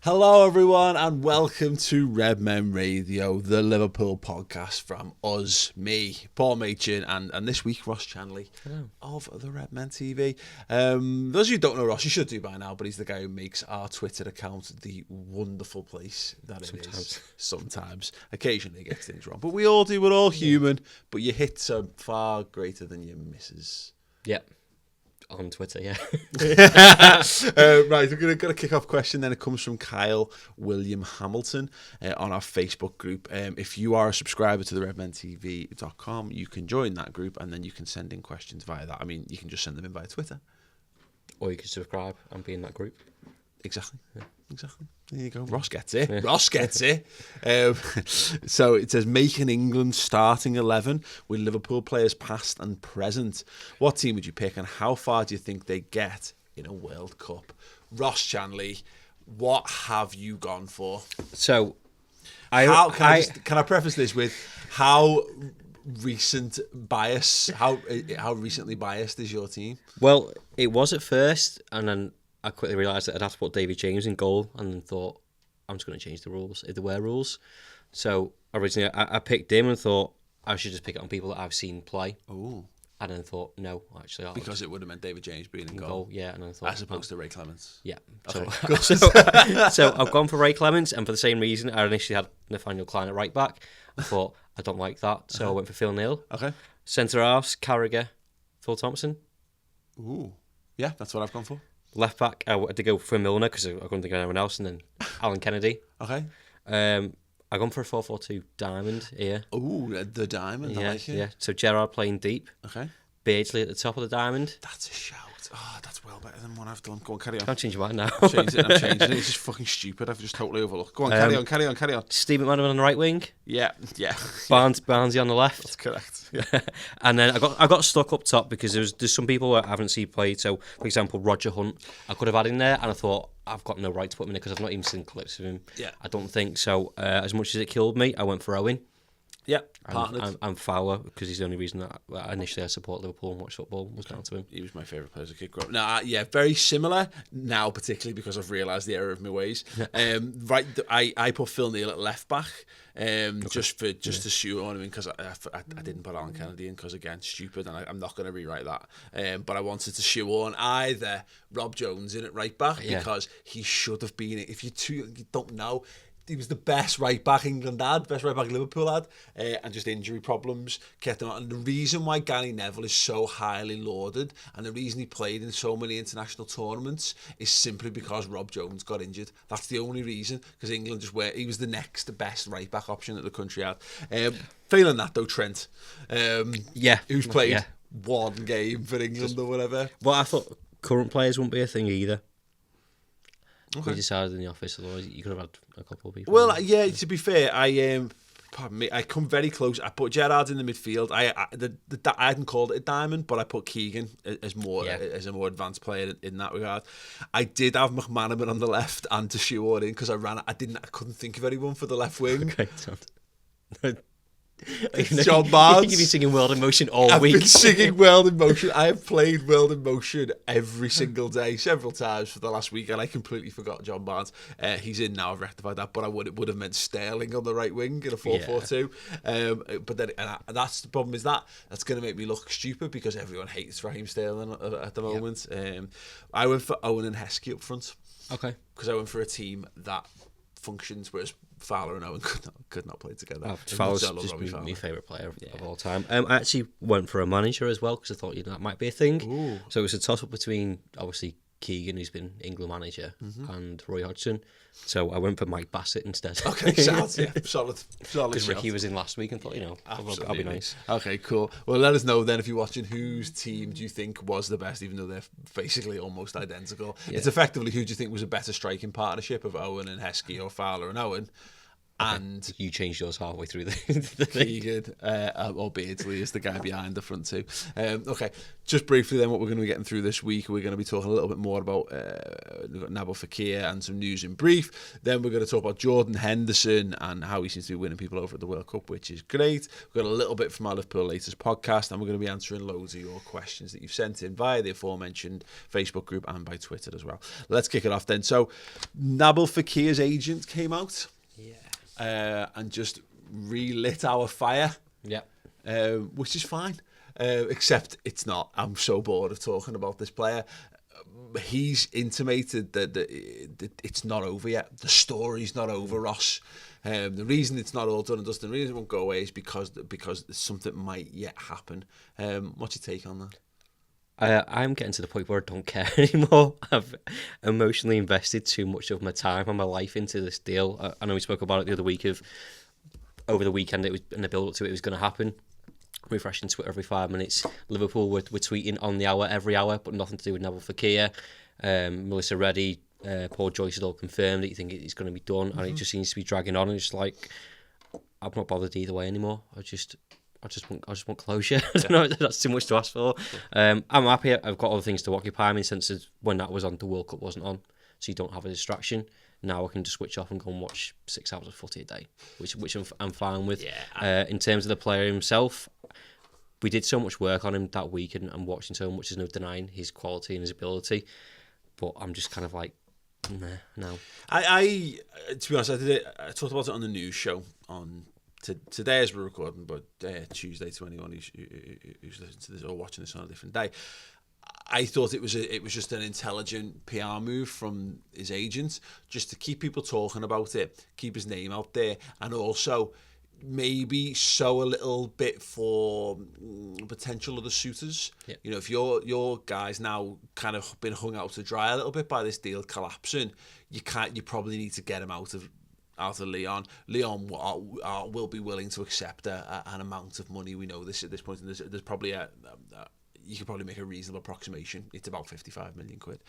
Hello everyone and welcome to Redmen Radio, the Liverpool podcast from us, me, Paul Machin, and this week Ross Chanley of the Redmen TV. Those of you who don't know Ross, you should do by now, but he's the guy who makes our Twitter account the wonderful place that it is. Sometimes. Occasionally he gets things wrong, but we all do, we're all human, but your hits are far greater than your misses. Yep. On Twitter, yeah. Right, we're going to kick off question. Then it comes from Kyle William Hamilton on our Facebook group. If you are a subscriber to the redmentv.com, you can join that group and then you can send in questions via that. I mean, you can just send them in via Twitter. Or you can subscribe and be in that group. Exactly. Exactly. There you go. Ross gets it. Yeah. Ross gets it. So it says, make an England starting 11 with Liverpool players past and present. What team would you pick and how far do you think they get in a World Cup? Ross Chanley, what have you gone for? So, can I preface this with how recently biased is your team? Well, it was at first, and then I quickly realised that I'd have to put David James in goal, and then thought, I'm just going to change the rules, if there were rules. So originally I picked him and thought I should just pick it on people that I've seen play. Ooh. And then thought, no, actually. Because it would have meant David James being in goal. Yeah, and I thought, as opposed to Ray Clements. Yeah. Okay. So I've gone for Ray Clements, and for the same reason, I initially had Nathaniel Klein at right back. I thought, I don't like that, so I went for Phil Neal. Okay. Centre halves, Carragher, Phil Thompson. Ooh. Yeah, that's what I've gone for. Left back, I had to go for Milner because I couldn't think of anyone else, and then Alan Kennedy. Okay. I gone for a 4-4-2 diamond here. Ooh, the diamond. Yeah, I like it. yeah. So Gerrard playing deep. Okay. Beardsley at the top of the diamond. That's a shout. Oh, that's well better than what I've done. Go on, carry on. Can't change your mind now. I'm changing it. It's just fucking stupid. I've just totally overlooked. Go on, carry on. Steve McManaman on the right wing. Yeah. Barnsley on the left. That's correct. Yeah. And then I got stuck up top because there's some people I haven't seen play. So, for example, Roger Hunt, I could have had in there, and I thought, I've got no right to put him in there because I've not even seen clips of him. Yeah. I don't think so. As much as it killed me, I went for Owen. Yeah, partnered. And Fowler, because he's the only reason that initially I support Liverpool and watch football was down to him. He was my favourite player as a kid growing up. Yeah, very similar now, particularly because I've realised the error of my ways. I put Phil Neal at left back, just to shoot on him because I didn't put Alan Kennedy in because again stupid, and I'm not going to rewrite that. But I wanted to shoe on either Rob Jones in at right back because he should have been. If you don't know. He was the best right back England had, best right back Liverpool had, and just injury problems kept him out. And the reason why Gary Neville is so highly lauded, and the reason he played in so many international tournaments, is simply because Rob Jones got injured. That's the only reason, because England he was the next best right back option that the country had. Failing that though, Trent, who's played one game for England or whatever. Well, I thought current players wouldn't be a thing either. Okay. We decided in the office, otherwise you could have had a couple of people. Well, yeah, to be fair, I come very close. I put Gerrard in the midfield. I hadn't called it a diamond, but I put Keegan as a more advanced player in that regard. I did have McManaman on the left and Teshua in because I couldn't think of anyone for the left wing. Okay, It's John Barnes. You've been singing World in Motion all I've week. I've been singing World in Motion. I have played World in Motion every single day, several times for the last week, and I completely forgot John Barnes. He's in now. I've rectified that, but it would have meant Sterling on the right wing in a 4-4-2. But then, and that's the problem is that's going to make me look stupid because everyone hates Raheem Sterling at the moment. I went for Owen and Heskey up front. Okay. Because I went for a team that functions, whereas Fowler and Owen could not play together. Fowler's just my favourite player of all time. I actually went for a manager as well because I thought that might be a thing. Ooh. So it was a toss-up between, obviously, Keegan, who's been England manager, and Roy Hodgson. So I went for Mike Bassett instead. Okay, solid. Because Ricky was in last week and thought, that'll be nice. Okay, cool. Well, let us know then if you're watching whose team do you think was the best, even though they're basically almost identical. Yeah. It's effectively who do you think was a better striking partnership of Owen and Heskey or Fowler and Owen. And you changed yours halfway through the thing. Keegan, or Beardsley is the guy behind the front two. Okay, just briefly then, what we're going to be getting through this week, we're going to be talking a little bit more about Nabil Fekir and some news in brief. Then we're going to talk about Jordan Henderson and how he seems to be winning people over at the World Cup, which is great. We've got a little bit from our Liverpool latest podcast, and we're going to be answering loads of your questions that you've sent in via the aforementioned Facebook group and by Twitter as well. Let's kick it off then. So, Nabil Fekir's agent came out. And just relit our fire. Which is fine. Except it's not. I'm so bored of talking about this player. He's intimated that it's not over yet. The story's not over, Ross. The reason it's not all done and dusted, the reason it won't go away is because something might yet happen. What's your take on that? I'm getting to the point where I don't care anymore. I've emotionally invested too much of my time and my life into this deal. I know we spoke about it the other week over the weekend, it was in the build up to it was going to happen. Refreshing Twitter every 5 minutes. Liverpool were tweeting on the hour, every hour, but nothing to do with Nabil Fekir. Melissa Reddy, Paul Joyce had all confirmed that you think it's going to be done, and it just seems to be dragging on. And it's like, I'm not bothered either way anymore. I just want closure. I don't know, that's too much to ask for. I'm happy. I've got other things to occupy me since when that was on, the World Cup wasn't on, so you don't have a distraction. Now I can just switch off and go and watch 6 hours of footy a day, which I'm fine with. In terms of the player himself, we did so much work on him that week and watching so much. There's no denying his quality and his ability, but I'm just kind of like, nah, no. I to be honest, I talked about it on the news show on today as we're recording, but Tuesday to anyone who's listening to this or watching this on a different day. I thought it was just an intelligent PR move from his agent, just to keep people talking about it, keep his name out there, and also maybe sow a little bit for potential other suitors. Yeah. You know, if your guys now kind of been hung out to dry a little bit by this deal collapsing, you probably need to get him out of Leon. Leon will be willing to accept an amount of money. We know this at this point, and there's probably you could probably make a reasonable approximation. It's about 55 million quid.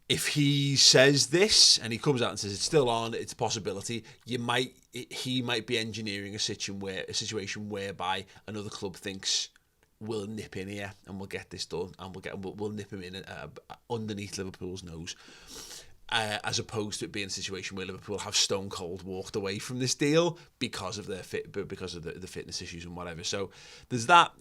If he says this and he comes out and says it's still on, it's a possibility, he might be engineering a situation whereby another club thinks we'll nip in here and we'll get this done and we'll nip him in underneath Liverpool's nose. As opposed to it being a situation where Liverpool have stone cold walked away from this deal because of the fitness issues and whatever. So there's that,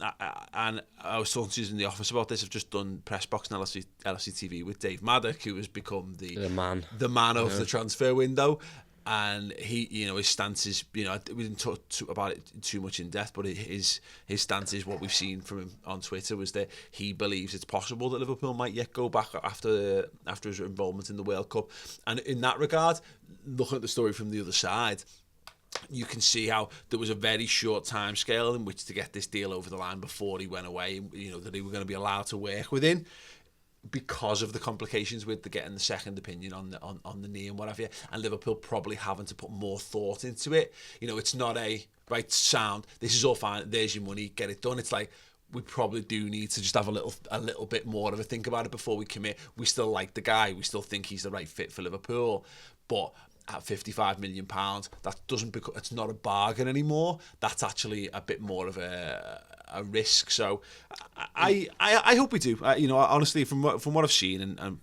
and I was talking to you in the office about this. I've just done press box and LFC TV with Dave Maddock, who has become the man of the transfer window. And he, his stance is, we didn't talk about it too much in depth, but his stance is, what we've seen from him on Twitter, was that he believes it's possible that Liverpool might yet go back after his involvement in the World Cup. And in that regard, looking at the story from the other side, you can see how there was a very short time scale in which to get this deal over the line before he went away, that he were going to be allowed to work within, because of the complications with getting the second opinion on the knee and what have you, and Liverpool probably having to put more thought into it. It's not a right sound, this is all fine, there's your money, get it done. It's like, we probably do need to just have a little bit more of a think about it before we commit. We still like the guy, we still think he's the right fit for Liverpool, but at £55 million, it's not a bargain anymore. That's actually a bit more of a risk. So I hope we do. Honestly, from what I've seen, and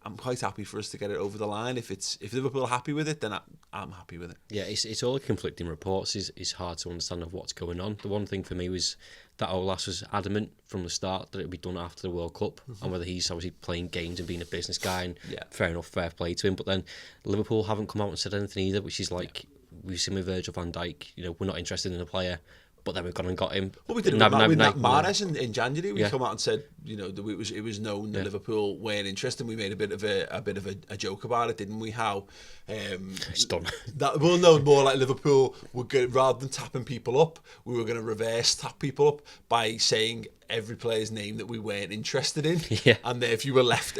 I'm quite happy for us to get it over the line. If Liverpool are happy with it, then I'm happy with it. Yeah, it's all the conflicting reports. It's hard to understand of what's going on. The one thing for me was that Olas was adamant from the start that it would be done after the World Cup, and whether he's obviously playing games and being a business guy, and fair enough, fair play to him. But then Liverpool haven't come out and said anything either, which is like, we've seen with Virgil van Dijk, we're not interested in the player, but then we've gone and got him. Well, we did it with Mahrez in January. We come out and said, it was known that Liverpool weren't interested. And we made a bit of a joke about it, didn't we? How it's done. More like Liverpool were good, rather than tapping people up, we were going to reverse tap people up by saying every player's name that we weren't interested in. Yeah. And then if you were left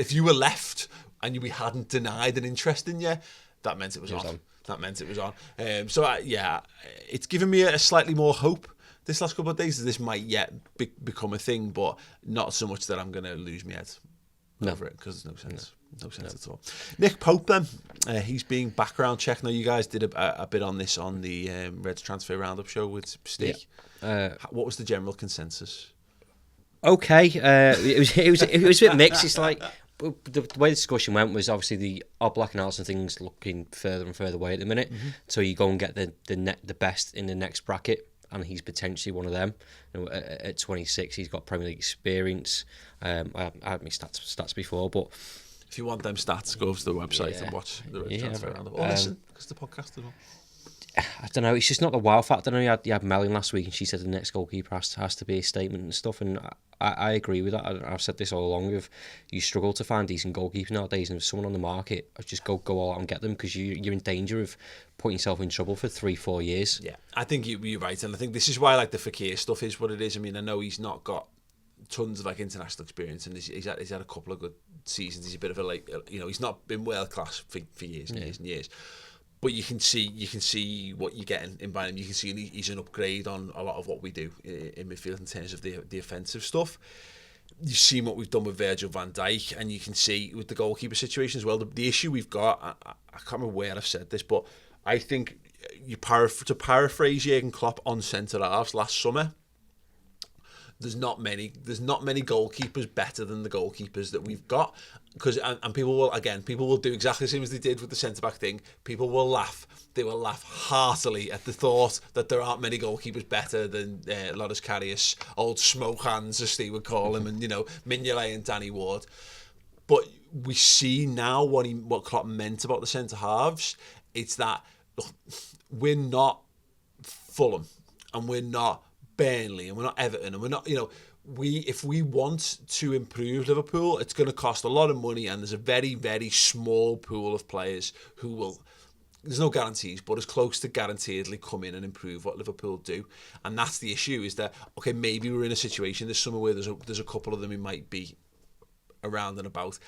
and we hadn't denied an interest in you, that meant it was on. That meant it was on. It's given me a slightly more hope this last couple of days that this might yet become a thing, but not so much that I'm going to lose my head. over it because there's no sense. No sense at all. Nick Pope, then, he's being background checked. Now, you guys did a bit on this on the Reds Transfer Roundup show with Steve. What was the general consensus? Okay, it was a bit mixed. It's like the way the discussion went was obviously the Oblak and Alisson thing's looking further and further away at the minute. So you go and get the best in the next bracket, and he's potentially one of them. You know, at 26, he's got Premier League experience. I had my stats before, but if you want them stats, go to the website and watch the Reds Transfer Roundup. Or listen, because the podcast as well. I don't know. It's just not the wow factor. I know you had Melling last week, and she said the next goalkeeper has to be a statement and stuff. And I agree with that. I've said this all along. If you struggle to find decent goalkeepers nowadays, and if someone on the market, just go all out and get them, because you're in danger of putting yourself in trouble for 3-4 years. Yeah, I think you're right, and I think this is why like the Fekir stuff is what it is. I mean, I know he's not got tons of like international experience, and he's had a couple of good seasons. He's a bit of a he's not been world class for years and years and years. But you can see what you're getting in buying him. You can see he's an upgrade on a lot of what we do in midfield in terms of the offensive stuff. You've seen what we've done with Virgil van Dijk, and you can see with the goalkeeper situation as well. The issue we've got, I can't remember where I've said this, but I think to paraphrase Jurgen Klopp on centre halves last summer, there's not many goalkeepers better than the goalkeepers that we've got, because and people will do exactly the same as they did with the centre back thing. People will laugh. They will laugh heartily at the thought that there aren't many goalkeepers better than Loris Karius, old smoke hands as Steve would call him, and Mignolet and Danny Ward. But we see now what Klopp meant about the centre halves. It's that, look, we're not Fulham, and we're not Burnley, and we're not Everton, and we're not, if we want to improve Liverpool, it's going to cost a lot of money, and there's a very, very small pool of players who will, there's no guarantees, but as close to guaranteedly come in and improve what Liverpool do. And that's the issue, is that, okay, maybe we're in a situation this summer where there's a couple of them who might be around and about.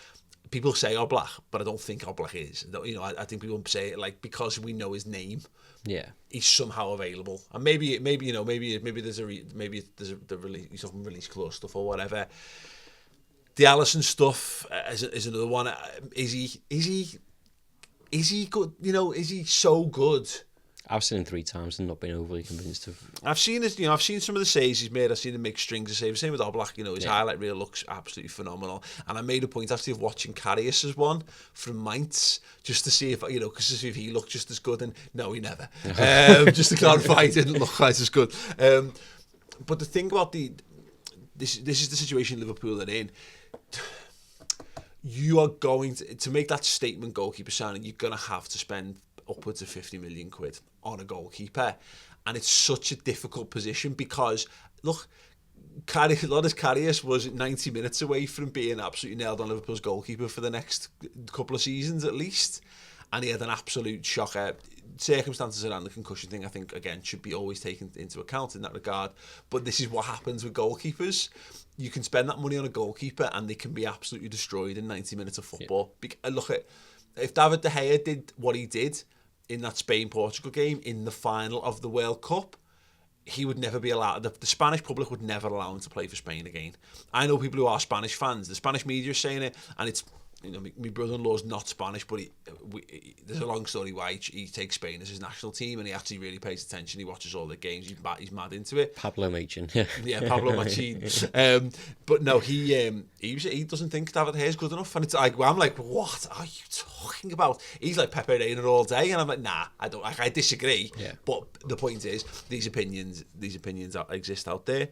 People say Oblak, but I don't think Oblak is. I think people say it like because we know his name. Yeah, he's somehow available, and maybe there's the release, he's often release clause stuff or whatever. The Alisson stuff is another one. Is he good? Is he so good? I've seen him 3 times and not been overly convinced of. I've seen some of the saves he's made. I've seen him make strings of saves. Same with Oblak. His highlight reel looks absolutely phenomenal. And I made a point actually of watching Karius as one from Mainz, just to see if if he looked just as good. And no, he never. Just to clarify, he didn't look quite as good. But the thing about this is the situation Liverpool are in. You are going to make that statement goalkeeper signing. You're going to have to spend upwards of 50 million quid on a goalkeeper, and it's such a difficult position because look, Loris Karius was 90 minutes away from being absolutely nailed on Liverpool's goalkeeper for the next couple of seasons at least, and he had an absolute shocker. Circumstances around the concussion thing, I think, again, should be always taken into account in that regard, but this is what happens with goalkeepers. You can spend that money on a goalkeeper and they can be absolutely destroyed in 90 minutes of football. Look at if David De Gea did what he did in that Spain-Portugal game in the final of the World Cup, he would never be allowed. The Spanish public would never allow him to play for Spain again. I know people who are Spanish fans. The Spanish media is saying it, and it's my brother-in-law's not Spanish, but there's a long story why he takes Spain as his national team, and he actually really pays attention. He watches all the games. He's mad into it. Pablo Machin. Yeah, Pablo Machin. But no, he doesn't think David De Gea is good enough, and it's like, well, I'm like, what are you talking about? He's like Pepe Reina all day, and I'm like, nah, I don't. I disagree. Yeah. But the point is, these opinions exist out there.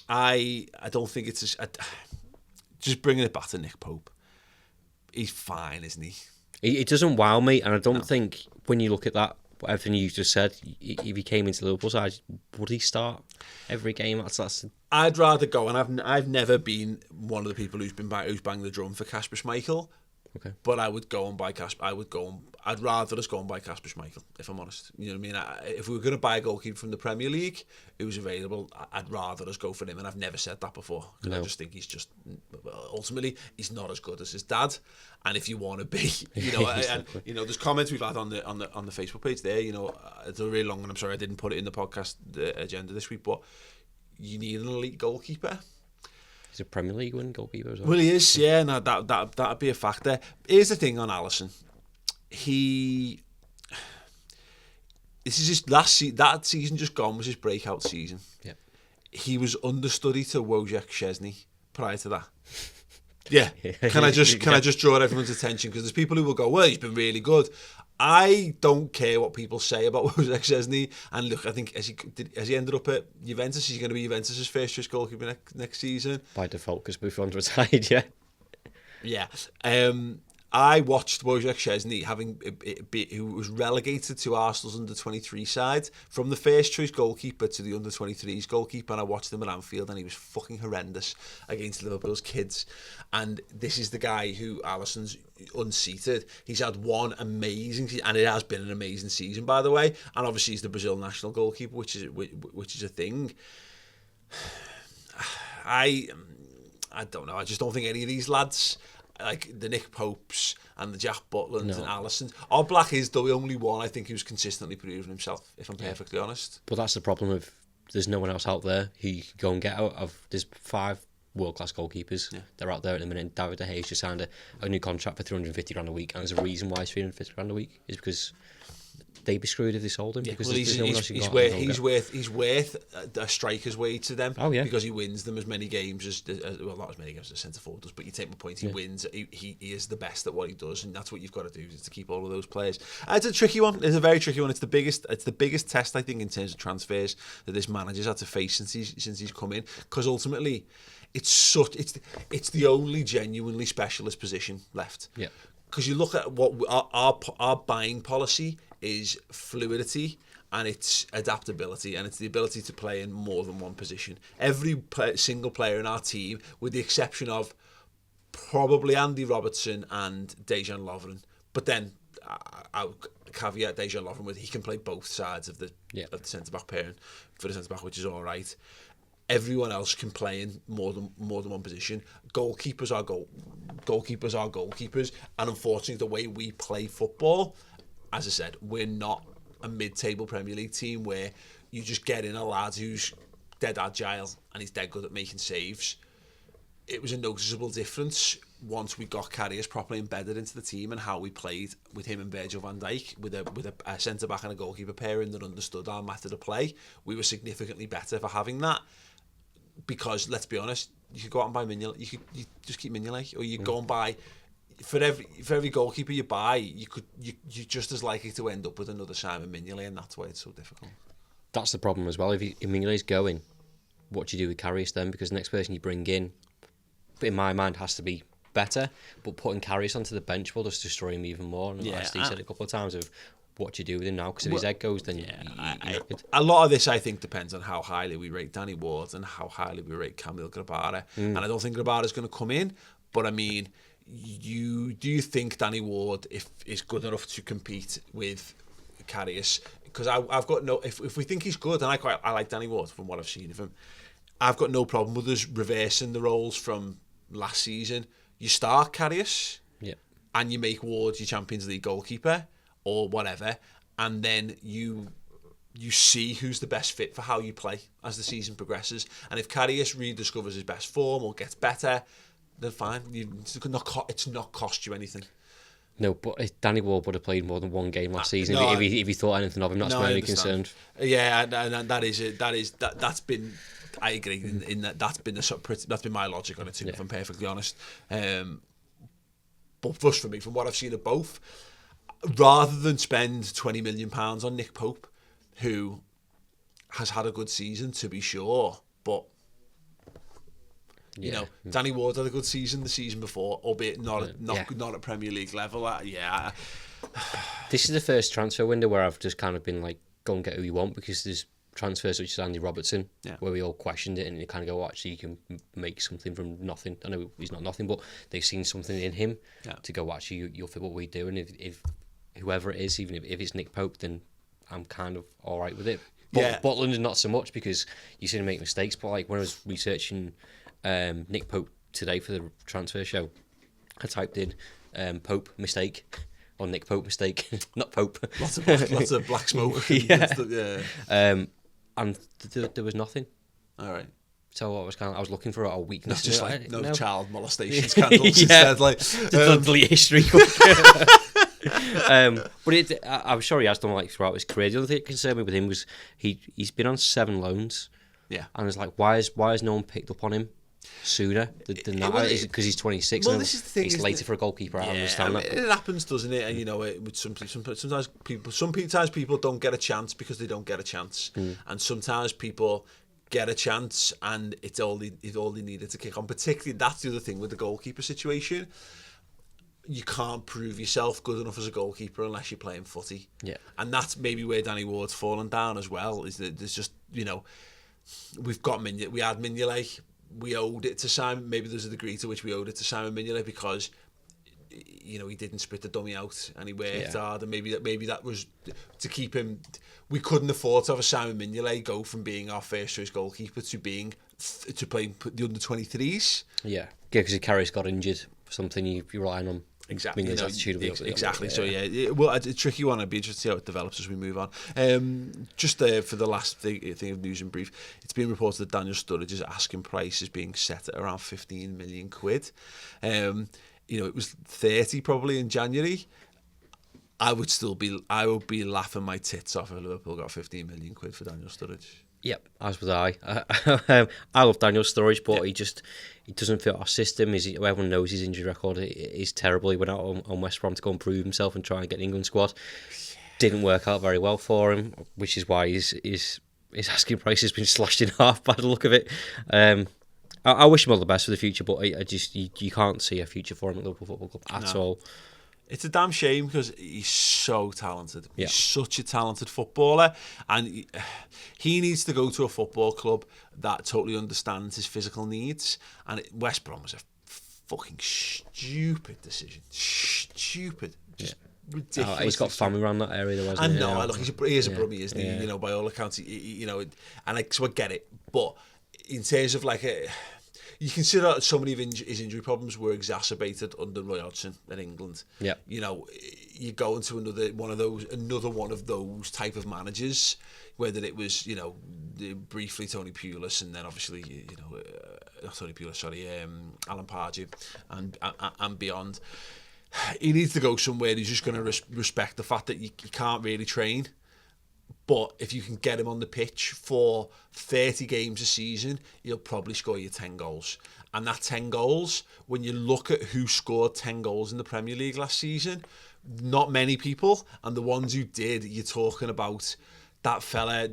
I don't think it's just bringing it back to Nick Pope. He's fine, isn't he? It doesn't wow me, and I don't think when you look at that, everything you just said, if he came into Liverpool's side, would he start every game? I'd rather go, and I've never been one of the people who's banged the drum for Kasper Schmeichel. Okay. But I would go and buy Kasper. I'd rather us go and buy Kasper Schmeichel, if I'm honest. You know what I mean? If we were going to buy a goalkeeper from the Premier League who was available, I'd rather us go for him. And I've never said that before. Because I just think ultimately, he's not as good as his dad. And if you want to be, there's comments we've had on the Facebook page there. It's a really long, and I'm sorry I didn't put it in the podcast agenda this week. But you need an elite goalkeeper. He's a Premier League winning goalkeeper as well. Well, he is, yeah. No, that'd be a factor. Here's the thing on Alisson. This is just that season just gone was his breakout season. Yeah. He was understudy to Wojciech Szczesny prior to that. Yeah. Can I just draw everyone's attention, because there's people who will go, well, he's been really good. I don't care what people say about Wojciech Szczesny. And look, I think has he ended up at Juventus? Is he going to be Juventus' first choice goalkeeper next season? By default, because Buffon's retired, yeah. Yeah. I watched Wojciech Szczesny, who was relegated to Arsenal's under-23 side, from the first choice goalkeeper to the under-23s goalkeeper, and I watched him at Anfield, and he was fucking horrendous against Liverpool's kids. And this is the guy who Alisson's unseated. He's had one amazing season, and it has been an amazing season, by the way. And obviously he's the Brazil national goalkeeper, which is a thing. I don't know. I just don't think any of these lads, like the Nick Popes and the Jack Butlands and Alisson, Oblak is the only one I think who's consistently proven himself, if I'm perfectly honest. But that's the problem of there's no one else out there who you can go and get out of. There's 5 world-class goalkeepers. Yeah. They're out there at the minute. David De Gea's just signed a new contract for $350 a week, and there's a reason why it's $350 a week is because they'd be screwed if they sold him. Yeah, because well, he's worth a striker's wage to them. Oh, yeah. Because he wins them as many games as well, not as many games as a centre forward does, but you take my point. He wins. He is the best at what he does, and that's what you've got to do, is to keep all of those players. It's a tricky one. It's a very tricky one. It's the biggest test, I think, in terms of transfers that this manager's had to face since he's come in, because ultimately it's the only genuinely specialist position left. Yeah. Because you look at what our buying policy is, fluidity, and it's adaptability, and it's the ability to play in more than one position. Every single player in our team, with the exception of probably Andy Robertson and Dejan Lovren, but then I'll caveat Dejan Lovren with he can play both sides of the centre back pairing for the centre back, which is all right. Everyone else can play in more than one position. Goalkeepers are goalkeepers, and unfortunately, the way we play football, as I said, we're not a mid-table Premier League team where you just get in a lad who's dead agile and he's dead good at making saves. It was a noticeable difference once we got Karius properly embedded into the team and how we played with him and Virgil van Dijk, with a centre back and a goalkeeper pairing that understood our method of play. We were significantly better for having that. Because let's be honest, you could go out and buy Mignolet. You just keep Mignolet, or you go and buy for every goalkeeper you buy, you're just as likely to end up with another Simon Mignolet, and that's why it's so difficult. That's the problem as well. If Mignolet's going, what do you do with Karius then? Because the next person you bring in my mind, has to be better. But putting Karius onto the bench will just destroy him even more. And as Steve said a couple of times, of what you do with him now, because if his head goes, then a lot of this, I think, depends on how highly we rate Danny Ward and how highly we rate Kamil Grabara. And I don't think Grabara's going to come in, but I mean, do you think Danny Ward is good enough to compete with Karius? Because I've got no, if we think he's good, and I like Danny Ward from what I've seen of him, I've got no problem with us reversing the roles from last season. You start Karius, and you make Ward your Champions League goalkeeper or whatever, and then you see who's the best fit for how you play as the season progresses. And if Karius rediscovers his best form or gets better, then fine. It's not cost you anything. No, but Danny Ward would have played more than one game last season if he thought anything of him. That's my only concern. Yeah, and that is it. That's been. I agree in that. That's been my logic on it too. If I'm perfectly honest. But just for me, from what I've seen of both, rather than spend £20 million on Nick Pope, who has had a good season to be sure, but you know, Danny Ward had a good season the season before, albeit not at Premier League level. This is the first transfer window where I've just kind of been like, go and get who you want, because there's transfers such as Andy Robertson, where we all questioned it, and you kind of go, actually, you can make something from nothing. I know he's not nothing, but they've seen something in him to go, actually, you'll fit what we do. And if whoever it is, even if it's Nick Pope, then I'm kind of all right with it. But Butland is not so much, because you see him make mistakes. But like when I was researching Nick Pope today for the transfer show, I typed in Pope mistake or Nick Pope mistake, not Pope. Lots of black smoke. And there was nothing. All right. So I was looking for a weakness. Not just like no child molestation scandals instead. Like the delete history. But I'm sure he has done like throughout his career. The other thing that concerned me with him was he's been on 7 loans. Yeah, and it's like why has no one picked up on him sooner than that? Is it because he's 26? Well, this is the thing. It's later for a goalkeeper. I understand that. It happens, doesn't it? And you know, with sometimes people don't get a chance because they don't get a chance, and sometimes people get a chance and it's all they needed to kick on. Particularly, that's the other thing with the goalkeeper situation. You can't prove yourself good enough as a goalkeeper unless you're playing footy. Yeah, and that's maybe where Danny Ward's fallen down as well. Is that there's just, you know, we had Mignolet. We owed it to Simon. Maybe there's a degree to which we owed it to Simon Mignolet because, you know, he didn't spit the dummy out and he worked hard, and maybe that was to keep him. We couldn't afford to have a Simon Mignolet go from being our first choice goalkeeper to playing the under-23s. Yeah, because Karius got injured for something you're relying on. Exactly. Exactly. So well, it's a tricky one. I'd be interested to see how it develops as we move on. Just for the last thing of news in brief, it's been reported that Daniel Sturridge's asking price is being set at around 15 million quid. You know, it was 30 probably in January. I would be laughing my tits off if Liverpool got 15 million quid for Daniel Sturridge. Yep, as would I. I love Daniel Sturridge, but he doesn't fit our system. Everyone knows his injury record is terrible. He went out on West Brom to go and prove himself and try and get an England squad. Didn't work out very well for him, which is why his asking price has been slashed in half by the look of it. I wish him all the best for the future, but you can't see a future for him at Liverpool Football Club at all. It's a damn shame because he's so talented. Yeah. He's such a talented footballer, and he needs to go to a football club that totally understands his physical needs. And West Brom was a fucking stupid decision. Stupid. Just ridiculous. He's got family around that area, though, hasn't he? I know. Look, he is a brummie, isn't he? You know, by all accounts, you know, and so I get it. But in terms of like you consider that so many of his injury problems were exacerbated under Roy Hodgson at England. Yeah, you know, you go into another one of those type of managers, whether it was, you know, briefly Tony Pulis, and then obviously, you know, not Tony Pulis, sorry, Alan Pardew, and beyond. He needs to go somewhere who's just going to respect the fact that you can't really train. But if you can get him on the pitch for 30 games a season, he'll probably score you 10 goals. And that 10 goals, when you look at who scored 10 goals in the Premier League last season, not many people. And the ones who did, you're talking about that fella,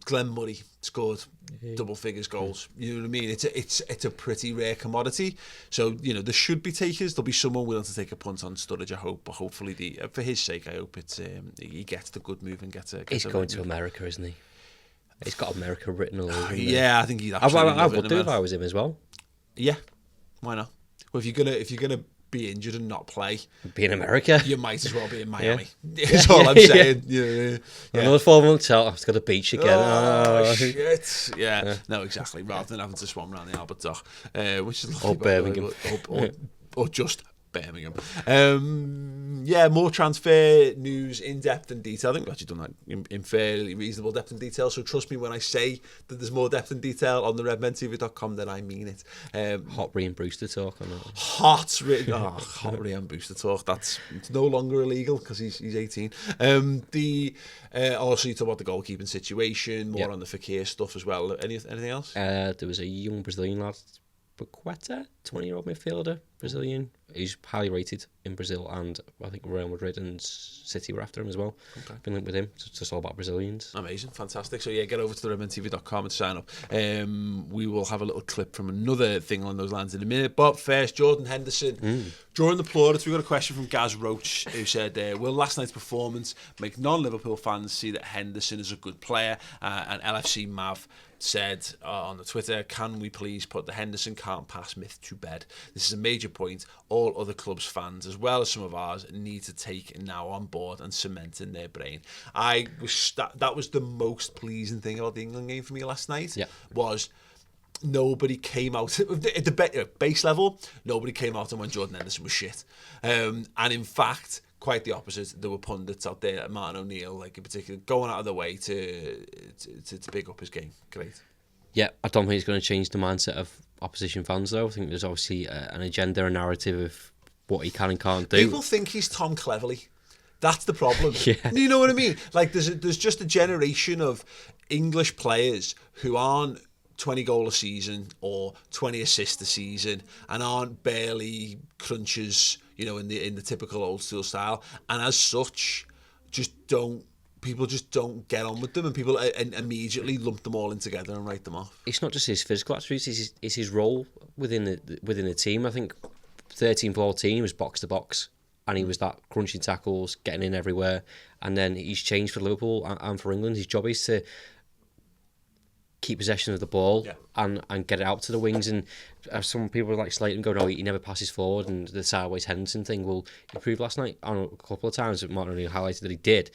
Glenn Murray, scored double figures goals. You know what I mean? It's a pretty rare commodity. So, you know, there should be takers. There'll be someone willing to take a punt on Sturridge, I hope. But hopefully, for his sake, I hope he gets the good move and gets a. He's going to America, isn't he? He's got America written all over him. Yeah, I think he'd I would do if I was him as well. Yeah, why not? Well, if you're gonna be injured and not play, be in America, you might as well be in Miami. That's all I'm saying. Yeah. Another 4 months out, I've got a beach again. Oh shit! Yeah, no, exactly. Rather than having to swim around the Albert Dock, which is or Birmingham, or just Birmingham. More transfer news in depth and detail. I think we've actually done that in fairly reasonable depth and detail. So trust me when I say that there's more depth and detail on the RedmenTV.com, then I mean it. Hot Ryan Brewster talk on that. Hot Ryan Brewster talk. It's no longer illegal because he's 18. Also you talk about the goalkeeping situation, more on the Fekir stuff as well. Anything else? There was a young Brazilian lad, Paqueta, 20-year-old midfielder, Brazilian. He's highly rated in Brazil, and I think Real Madrid and City were after him as well. Okay. Been linked with him. It's just all about Brazilians. Amazing, fantastic. So yeah, get over to the RedmenTV.com and sign up. We will have a little clip from another thing along those lines in a minute. But first, Jordan Henderson. During the plaudits, we got a question from Gaz Roach, who said, will last night's performance make non-Liverpool fans see that Henderson is a good player? And LFC Mav said on the Twitter, can we please put the Henderson can't pass myth to bed? This is a major point all other clubs' fans, as well as some of ours, need to take now on board and cement in their brain. That was the most pleasing thing about the England game for me last night, was nobody came out at the base level. Nobody came out and when Jordan Henderson was shit, and in fact, quite the opposite. There were pundits out there, like Martin O'Neill, like in particular, going out of their way to big up his game. Great. Yeah, I don't think it's going to change the mindset of opposition fans, though. I think there's obviously an agenda, a narrative of what he can and can't do. People think he's Tom Cleverley. That's the problem. Yeah. You know what I mean? Like, there's just a generation of English players who aren't 20 goal a season or 20 assists a season and aren't barely crunches, in the typical old school style, and as such, people just don't get on with them, and people immediately lump them all in together and write them off. It's not just his physical attributes; it's his role within the team. I think 13-14 was box to box, and he was that crunching tackles, getting in everywhere. And then he's changed for Liverpool and for England. His job is to keep possession of the ball and get it out to the wings. And some people like Slayton go, no, he never passes forward, and the sideways Henderson thing will improve last night on a couple of times. It might not really highlighted that he did,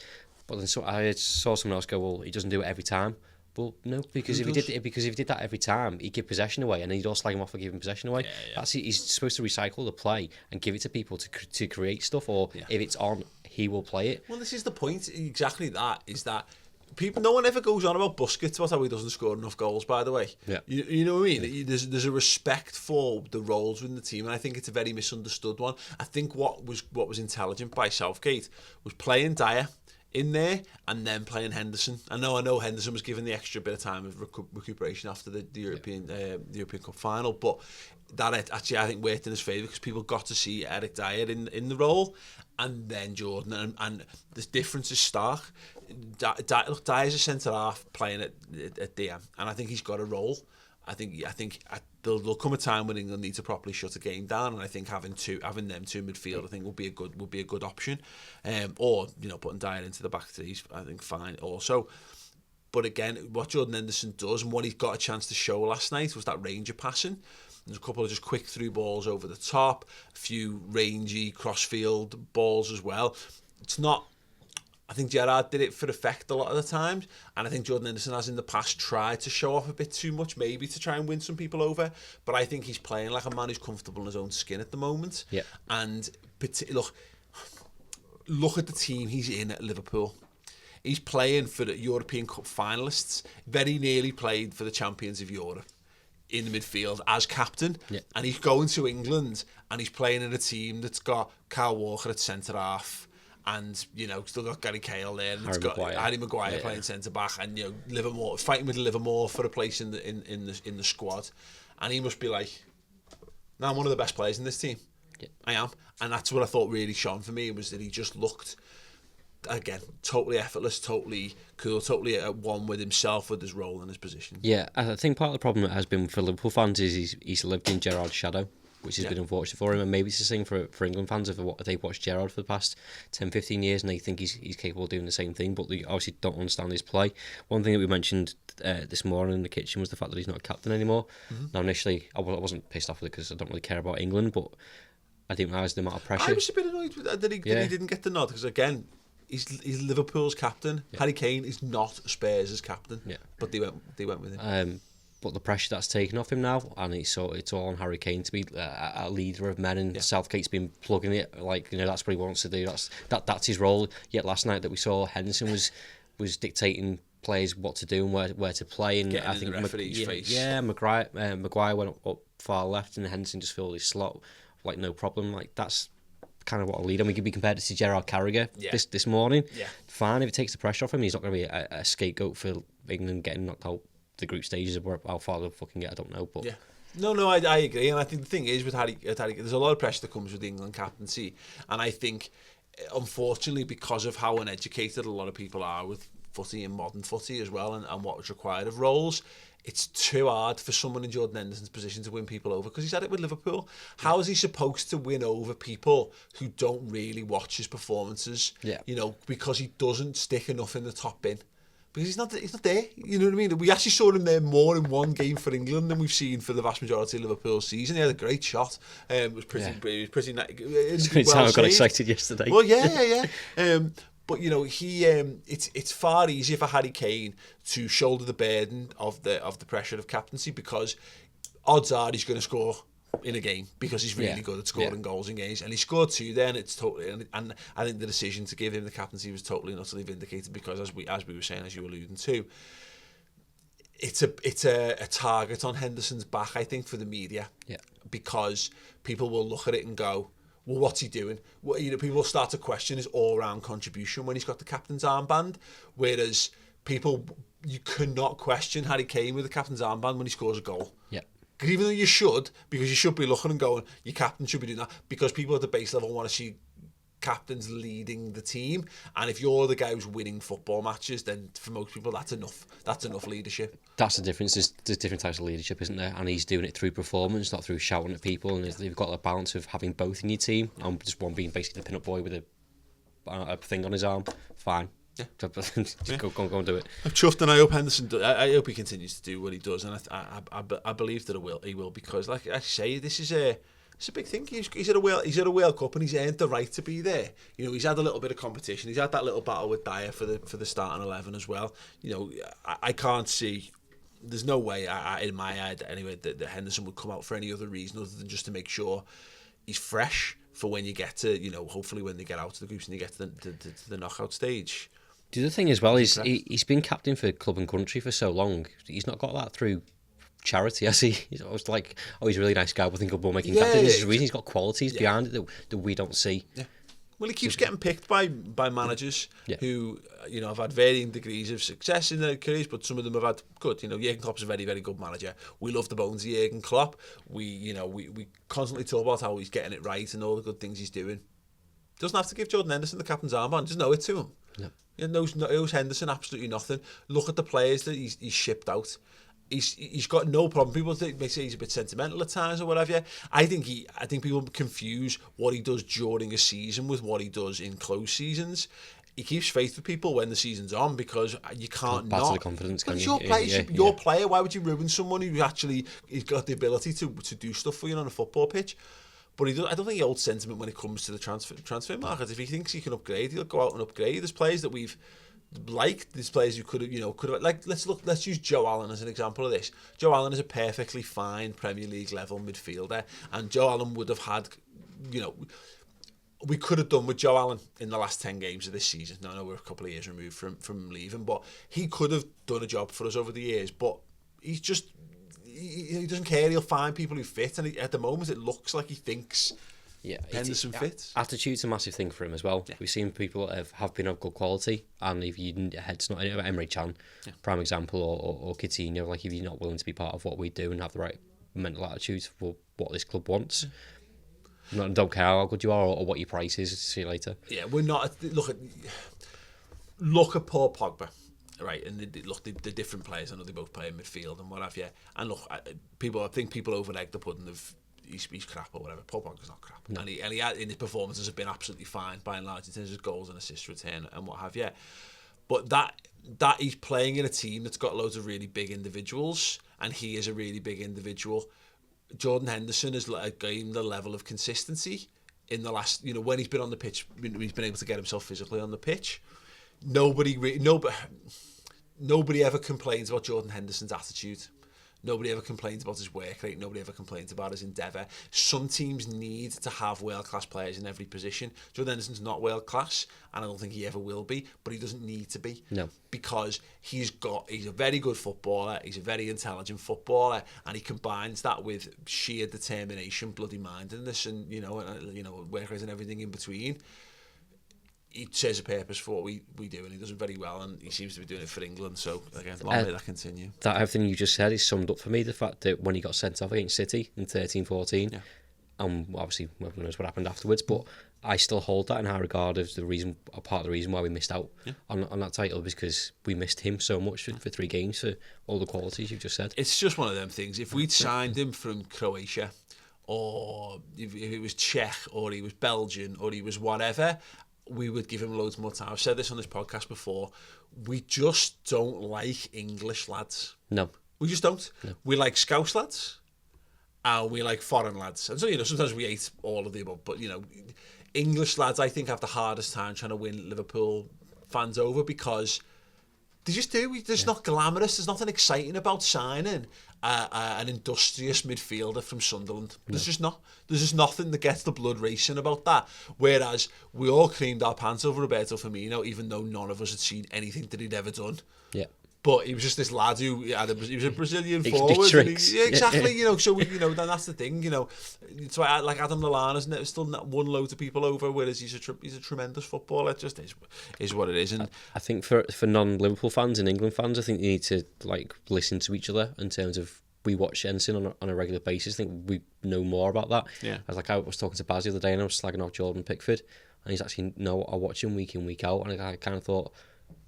but then I saw someone else go, well, he doesn't do it every time. Well, no, because if he did that every time, he'd give possession away, and he'd all slag him off for giving possession away. He's supposed to recycle the play and give it to people to create stuff, or if it's on, he will play it. Well, this is the point. Exactly that is that no one ever goes on about Busquets about how he doesn't score enough goals. By the way, you know what I mean. Yeah. There's a respect for the roles within the team, and I think it's a very misunderstood one. I think what was intelligent by Southgate was playing Dyer in there and then playing Henderson. I know Henderson was given the extra bit of time of recuperation after the European Cup final, but that actually I think worked in his favour because people got to see Eric Dyer in the role, and then Jordan, and the difference is stark. Dyer's a centre half playing at DM, and I think he's got a role. I think there'll come a time when England need to properly shut a game down, and I think having them two midfield, I think would be a good option. Or putting Dyer into the back three is, I think, fine also. But again, what Jordan Henderson does and what he got a chance to show last night was that range of passing. There's a couple of just quick through balls over the top, a few rangy crossfield balls as well. It's not. I think Gerrard did it for effect a lot of the times, and I think Jordan Henderson has in the past tried to show off a bit too much, maybe to try and win some people over. But I think he's playing like a man who's comfortable in his own skin at the moment. Yeah. And look at the team he's in at Liverpool. He's playing for the European Cup finalists. Very nearly played for the champions of Europe in the midfield as captain. Yeah. And he's going to England and he's playing in a team that's got Kyle Walker at centre half. And still got Gary Cahill there, and it's got Harry Maguire playing centre back, and Livermore fighting with Livermore for a place in the squad, and he must be like, "No, I'm one of the best players in this team. Yeah. I am," and that's what I thought really shone for me, was that he just looked, again, totally effortless, totally cool, totally at one with himself, with his role and his position. Yeah, I think part of the problem that has been for Liverpool fans is he's lived in Gerrard's shadow, which has been unfortunate for him, and maybe it's the same for England fans if they've watched Gerrard for the past 10-15 years and they think he's capable of doing the same thing, but they obviously don't understand his play. One thing that we mentioned this morning in the kitchen was the fact that he's not a captain anymore. Mm-hmm. Now initially I wasn't pissed off with it because I don't really care about England, but I didn't realise the amount of pressure. I was a bit annoyed with that he didn't get the nod, because again, he's Liverpool's captain. Harry Kane is not Spurs' captain, but they went with him. But the pressure that's taken off him now, and it's all on Harry Kane to be a leader of men, and Southgate's been plugging it that's what he wants to do. That's his role. Yet last night that we saw, Henderson was dictating players what to do and where to play, and getting I think in the referee's face. Yeah, Maguire went up far left, and Henderson just filled his slot like no problem. Like that's kind of what a leader. And we could be compared to Gerard Carragher this morning. Yeah. Fine, if it takes the pressure off him, he's not going to be a scapegoat for England getting knocked out the group stages. Of how far they'll fucking get, I don't know. But no, I agree, and I think the thing is with Harry, there's a lot of pressure that comes with the England captaincy, and I think unfortunately because of how uneducated a lot of people are with footy and modern footy as well, and what was required of roles, it's too hard for someone in Jordan Henderson's position to win people over, because he's had it with Liverpool. How is he supposed to win over people who don't really watch his performances? Because he doesn't stick enough in the top bin. Because he's not there, you know what I mean? We actually saw him there more in one game for England than we've seen for the vast majority of Liverpool's season. He had a great shot. It was pretty. It was pretty. It's how I got excited yesterday. Well, yeah. But it's far easier for Harry Kane to shoulder the burden of the pressure of captaincy, because odds are he's going to score in a game, because he's really good at scoring goals in games, and he scored 2 then. It's totally, and I think the decision to give him the captaincy was totally and utterly vindicated, because as we were saying, as you were alluding to, it's a target on Henderson's back, I think, for the media. Yeah. Because people will look at it and go, well, what's he doing? Well, people will start to question his all-round contribution when he's got the captain's armband, whereas you cannot question Harry Kane with the captain's armband when he scores a goal. Yeah. Because even though you should be looking and going, your captain should be doing that, because people at the base level want to see captains leading the team, and if you're the guy who's winning football matches, then for most people that's enough leadership. That's the difference. There's different types of leadership, isn't there? And he's doing it through performance, not through shouting at people. And you've got a balance of having both in your team, and just one being basically the pin-up boy with a thing on his arm. Fine. Yeah. Just go and do it. I'm chuffed, and I hope Henderson. I hope he continues to do what he does, and I believe that he will, because, like I say, this is it's a big thing. He's at a World Cup, and he's earned the right to be there. He's had a little bit of competition. He's had that little battle with Dyer for the starting 11 as well. I can't see. There's no way, in my head anyway, that Henderson would come out for any other reason other than just to make sure he's fresh for when you get to, hopefully when they get out of the groups and you get to the knockout stage. The other thing as well is he's been captain for club and country for so long. He's not got that through charity, has he? He's always like, he's a really nice guy, but think of making captain. There's a reason he's got qualities behind it that we don't see. Yeah. Well, he keeps getting picked by managers who, have had varying degrees of success in their careers, but some of them have had good. Jurgen Klopp's a very, very good manager. We love the bones of Jurgen Klopp. We constantly talk about how he's getting it right and all the good things he's doing. Doesn't have to give Jordan Henderson the captain's armband. Just know it to him. No. Knows Henderson absolutely nothing. Look at the players that he's shipped out. He's got no problem. People may say he's a bit sentimental at times or whatever. I think people confuse what he does during a season with what he does in close seasons. He keeps faith with people when the season's on, because you can't not. Battle of confidence, can you? Your player. Why would you ruin someone who actually has got the ability to do stuff for you on a football pitch? But I don't think he holds sentiment when it comes to the transfer market. If he thinks he can upgrade, he'll go out and upgrade. There's players that we've liked. There's players who could have like let's use Joe Allen as an example of this. Joe Allen is a perfectly fine Premier League level midfielder, and Joe Allen would have had, we could have done with Joe Allen in the last 10 games of this season. Now I know we're a couple of years removed from leaving, but he could have done a job for us over the years. But he's just. He doesn't care. He'll find people who fit, and at the moment it looks like he thinks Henderson fits. Attitude's a massive thing for him as well. Yeah. We've seen people that have been of good quality, and if your head's not in it, Emre Can, prime example, or Coutinho, like if you're not willing to be part of what we do and have the right mental attitude for what this club wants, don't care how good you are or what your price is. See you later. Yeah, we're not. Look at Paul Pogba. Right, and the different players. I know they both play in midfield and what have you. And look, I think people over-egg the pudding of he's crap or whatever. Paul Pogba's not crap, and he in his performances have been absolutely fine by and large in terms of goals and assist return and what have you. But that he's playing in a team that's got loads of really big individuals, and he is a really big individual. Jordan Henderson has gained the level of consistency in the last, when he's been on the pitch, he's been able to get himself physically on the pitch. Nobody ever complains about Jordan Henderson's attitude. Nobody ever complains about his work rate. Nobody ever complains about his endeavour. Some teams need to have world-class players in every position. Jordan Henderson's not world-class, and I don't think he ever will be, but he doesn't need to be. No. Because he's a very good footballer, he's a very intelligent footballer, and he combines that with sheer determination, bloody-mindedness, and, work rate and everything in between. He serves a purpose for what we do, and he does it very well, and he seems to be doing it for England, so again, long may that continue. That everything you just said is summed up for me, the fact that when he got sent off against City in 13-14, obviously everyone knows what happened afterwards, but I still hold that in high regard as part of the reason why we missed out on that title, because we missed him so much for 3 games for all the qualities you've just said. It's just one of them things. If we'd signed him from Croatia, or if it was Czech, or he was Belgian, or he was whatever, we would give him loads more time. I've said this on this podcast before. We just don't like English lads. No. We just don't. No. We like Scouse lads, and we like foreign lads. And so, sometimes we hate all of the above, but, English lads, I think, have the hardest time trying to win Liverpool fans over, because they just do. It's not glamorous. There's nothing exciting about signing an industrious midfielder from Sunderland. There's just not. There's just nothing that gets the blood racing about that. Whereas we all creamed our pants over Roberto Firmino, even though none of us had seen anything that he'd ever done. Yeah. But he was just this lad who he was a Brazilian He could do forward. tricks. Exactly. So then that's the thing. It's why like Adam Lallana's still not won loads of people over, whereas he's a tremendous footballer. It just is what it is. And I think for non-Liverpool fans and England fans, I think they need to like listen to each other in terms of, we watch Henderson on a regular basis. I think we know more about that. Yeah. I was talking to Baz the other day and I was slagging off Jordan Pickford, and he's actually, no, I watch him week in, week out, and I kind of thought,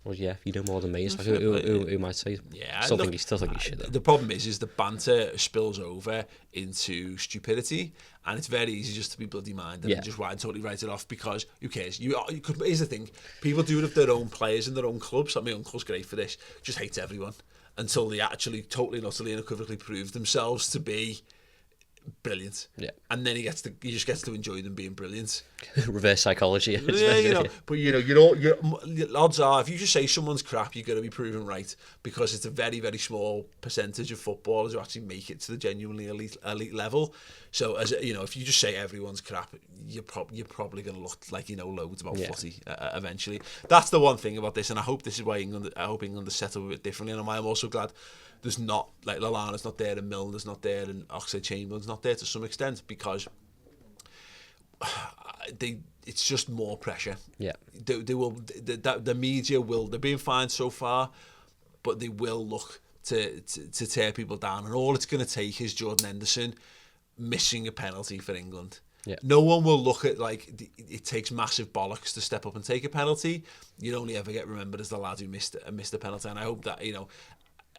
well, yeah, if you know more than me, it's like, who might say? Yeah, Still think he's shit though. The problem is the banter spills over into stupidity, and it's very easy just to be bloody minded and just totally write it off, because who cares? Here's the thing: people do it of their own players in their own clubs. Like my uncle's great for this. Just hates everyone until they actually totally and utterly unequivocally prove themselves to be brilliant. Yeah. And then he just gets to enjoy them being brilliant. Reverse psychology. Yeah, but odds are, if you just say someone's crap, you're going to be proven right, because it's a very, very small percentage of footballers who actually make it to the genuinely elite level. So if you just say everyone's crap, you're probably going to look like loads about footy eventually. That's the one thing about this, and I hope this is why England is set up a bit differently. And I'm also glad there's not, like, Lallana's not there and Milner's not there and Oxlade-Chamberlain's not there to some extent, because it's just more pressure. Yeah. The media will, they're being fine so far, but they will look to tear people down, and all it's going to take is Jordan Henderson missing a penalty for England. Yeah. No one will look at, like, it takes massive bollocks to step up and take a penalty. You'd only ever get remembered as the lad who missed a penalty, and I hope that,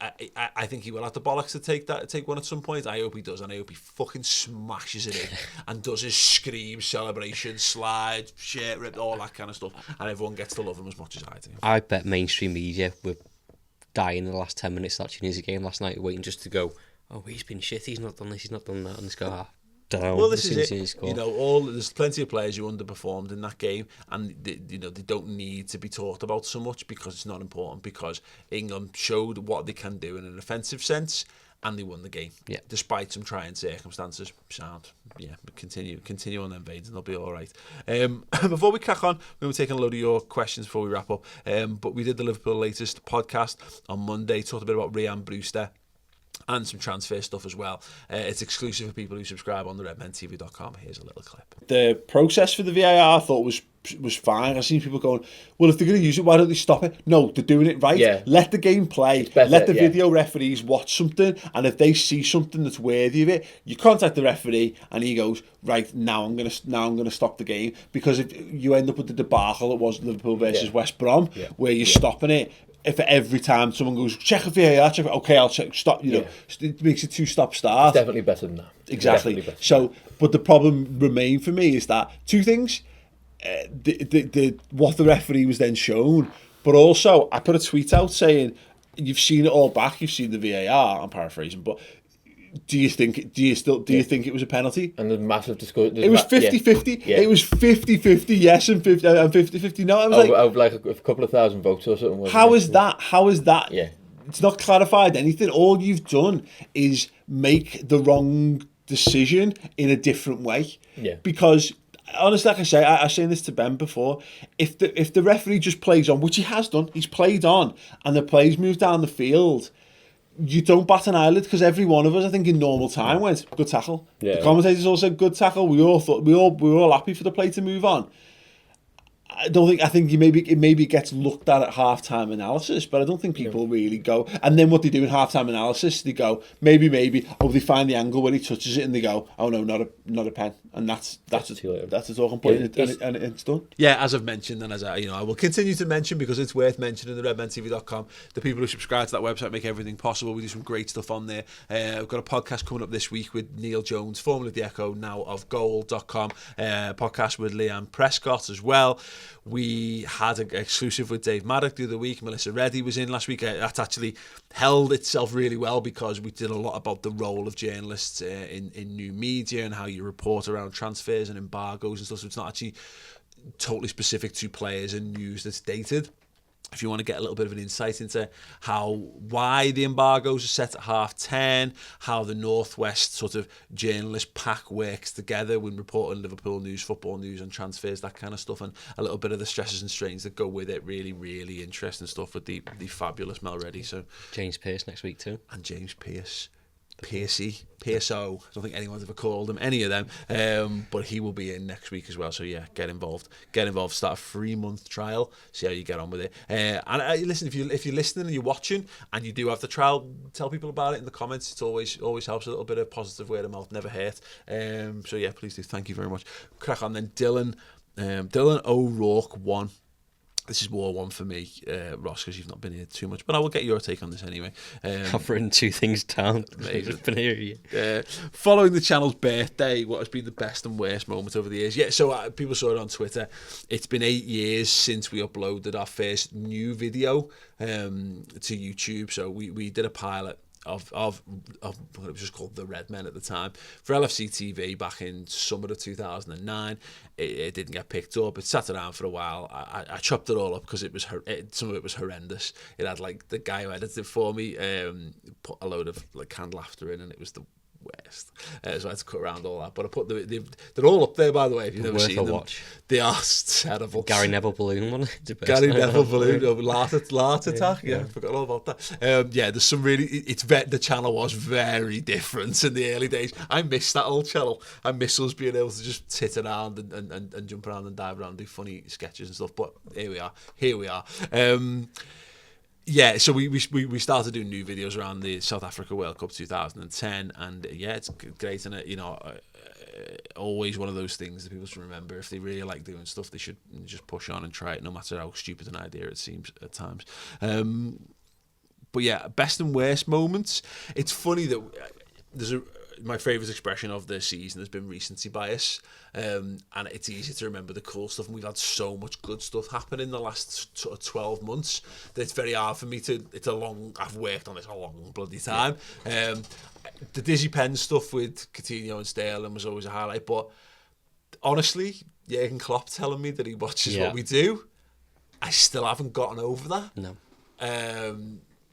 I think he will have the bollocks to take one at some point. I hope he does, and I hope he fucking smashes it in and does his scream, celebration, slide, shirt rip, all that kind of stuff, and everyone gets to love him as much as I do. I bet mainstream media were dying in the last 10 minutes of that Tunisia game last night, waiting just to go, oh, he's been shit, he's not done this, he's not done that, and this guy, well, this is it. There's plenty of players who underperformed in that game, and they don't need to be talked about so much, because it's not important, because England showed what they can do in an offensive sense, and they won the game. Yeah. Despite some trying circumstances. Sound. Yeah, but continue on them, Vades, and they'll be all right. Before we crack on, we're going to be taking a load of your questions before we wrap up. But we did the Liverpool latest podcast on Monday, talked a bit about Ryan Brewster and some transfer stuff as well. It's exclusive for people who subscribe on the redmentv.com. Here's a little clip. The process for the VAR I thought was fine. I've seen people going, well, if they're going to use it, why don't they stop it? No, they're doing it right. Yeah. Let the game play. Better, let the video referees watch something, and if they see something that's worthy of it, you contact the referee, and he goes, right, now I'm going to stop the game, because if you end up with the debacle that was Liverpool versus West Brom, where you're stopping it. If every time someone goes, check a VAR, okay, I'll check, stop, it makes it two-stop start. It's definitely better than that. Exactly. So, but the problem remain for me is that two things: what the referee was then shown, but also I put a tweet out saying, "You've seen it all back. You've seen the VAR." I'm paraphrasing, but do you think it was a penalty? And there's massive discussion. It was 50-50. Yeah. It was 50-50 yes and 50-50 no. I was like a couple of thousand votes or something. How is that? Yeah. It's not clarified anything. All you've done is make the wrong decision in a different way. Yeah. Because honestly, like I say, I was saying this to Ben before, if the referee just plays on, which he has done, he's played on, and the players move down the field, you don't bat an eyelid, because every one of us, I think, in normal time went, good tackle. Yeah. The commentators all said good tackle. We all thought we were all happy for the play to move on. I think it maybe gets looked at half-time analysis, but I don't think people really go. And then what they do in half-time analysis, they go maybe, they find the angle where he touches it, and they go, oh no, not a pen, and that's a talking point, and it's done. Yeah, as I've mentioned, and as I will continue to mention, because it's worth mentioning, the redmentv.com. The people who subscribe to that website make everything possible. We do some great stuff on there. We've got a podcast coming up this week with Neil Jones, formerly of The Echo, now of Goal.com. Podcast with Leanne Prescott as well. We had an exclusive with Dave Maddock the other week. Melissa Reddy was in last week. That actually held itself really well, because we did a lot about the role of journalists in new media and how you report around transfers and embargoes and stuff. So it's not actually totally specific to players and news that's dated. if you want to get a little bit of an insight into why the embargoes are set at 10:30, how the Northwest sort of journalist pack works together when reporting Liverpool news, football news and transfers, that kind of stuff, and a little bit of the stresses and strains that go with it. Really, really interesting stuff with the fabulous Mel Reddy. So James Pearce next week too. And James Pearce. Piercy, PSO. I don't think anyone's ever called him any of them, but he will be in next week as well. So yeah, get involved. Start a 3-month trial. See how you get on with it. And listen, if you're listening and you're watching and you do have the trial, tell people about it in the comments. It always helps. A little bit of positive word of mouth never hurt. So yeah, please do. Thank you very much. Crack on then, Dylan O'Rourke 1. This is war one for me, Ross, because you've not been here too much, but I will get your take on this anyway. I've written 2 things down. I've been here. Following the channel's birthday, what has been the best and worst moment over the years? Yeah, so people saw it on Twitter. It's been 8 years since we uploaded our first new video to YouTube. So we did a pilot of what it was just called the Redmen at the time for LFC TV back in summer of 2009. It didn't get picked up. It sat around for a while. I chopped it all up because some of it was horrendous. It had like the guy who edited it for me put a load of like canned laughter in, and it was the worst. So I had to cut around all that. But I put they're all up there, by the way. If you've never seen them, watch. They are terrible. Gary Neville balloon one. Gary Neville balloon, Lart attack. Yeah, I forgot all about that. Yeah, there's some really. The channel was very different in the early days. I miss that old channel. I miss us being able to just sit around and jump around and dive around and do funny sketches and stuff. But here we are. Yeah, so we started doing new videos around the South Africa World Cup 2010, and yeah, it's great, and always one of those things that people should remember. If they really like doing stuff, they should just push on and try it, no matter how stupid an idea it seems at times. But yeah, best and worst moments. It's funny that my favourite expression of the season has been recency bias, and it's easy to remember the cool stuff, and we've had so much good stuff happen in the last sort of 12 months that it's very hard for me I've worked on this a long bloody time. The Dizzy Pen stuff with Coutinho and Sterling was always a highlight, but honestly, Jurgen Klopp telling me that he watches what we do, I still haven't gotten over that. No.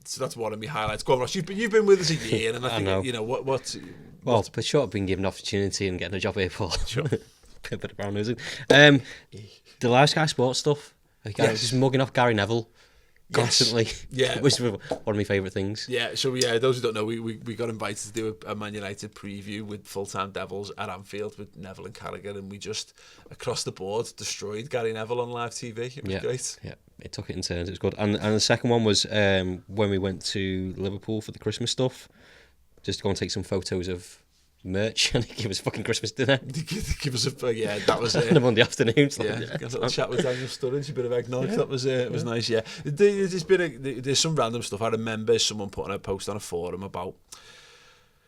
So that's one of my highlights. Go on, Ross. You've been with us a year, and I think Well, for sure, I've been given an opportunity and getting a job here, Paul. Sure. Bit of brown nosing. The Live Sky Sports stuff. Like, I was just mugging off Gary Neville constantly. Yeah. Which was one of my favourite things. Yeah, so those who don't know, we got invited to do a Man United preview with full-time Devils at Anfield with Neville and Carragher, and we just, across the board, destroyed Gary Neville on live TV. It was great. Yeah, it took it in turns. It was good. And the second one was when we went to Liverpool for the Christmas stuff, just to go and take some photos of merch, and he gave us fucking Christmas dinner. Give us that was on a Monday afternoon. Got a little chat with Daniel Sturridge, a bit of eggnog. That was it was nice. Yeah, there's some random stuff. I remember someone putting a post on a forum about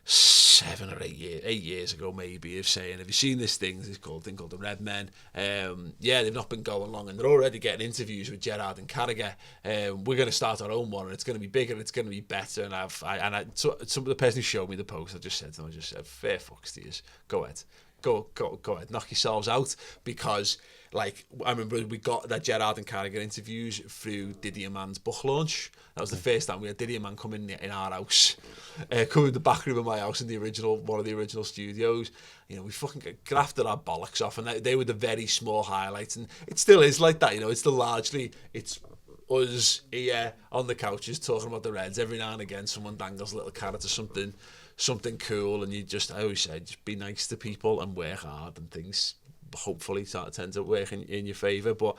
7 or 8 years ago, maybe, of saying, have you seen this thing? This thing called the Redmen. They've not been going long, and they're already getting interviews with Gerrard and Carragher. We're going to start our own one, and it's going to be bigger, and it's going to be better. And so some of the person who showed me the post, I just said to them, fair fucks to you. Go ahead. Go ahead, knock yourselves out, because like I remember we got that Gerrard and Carragher interviews through Didier Mann's book launch. That was the first time we had Didier Mann come in our house, come in the back room of my house in one of the original studios. We fucking grafted our bollocks off, and they were the very small highlights, and it still is like that. It's still largely it's us here on the couches talking about the Reds. Every now and again, someone dangles a little carrot or something cool, and I always say, just be nice to people and work hard, and things hopefully start to tend to work in your favour. But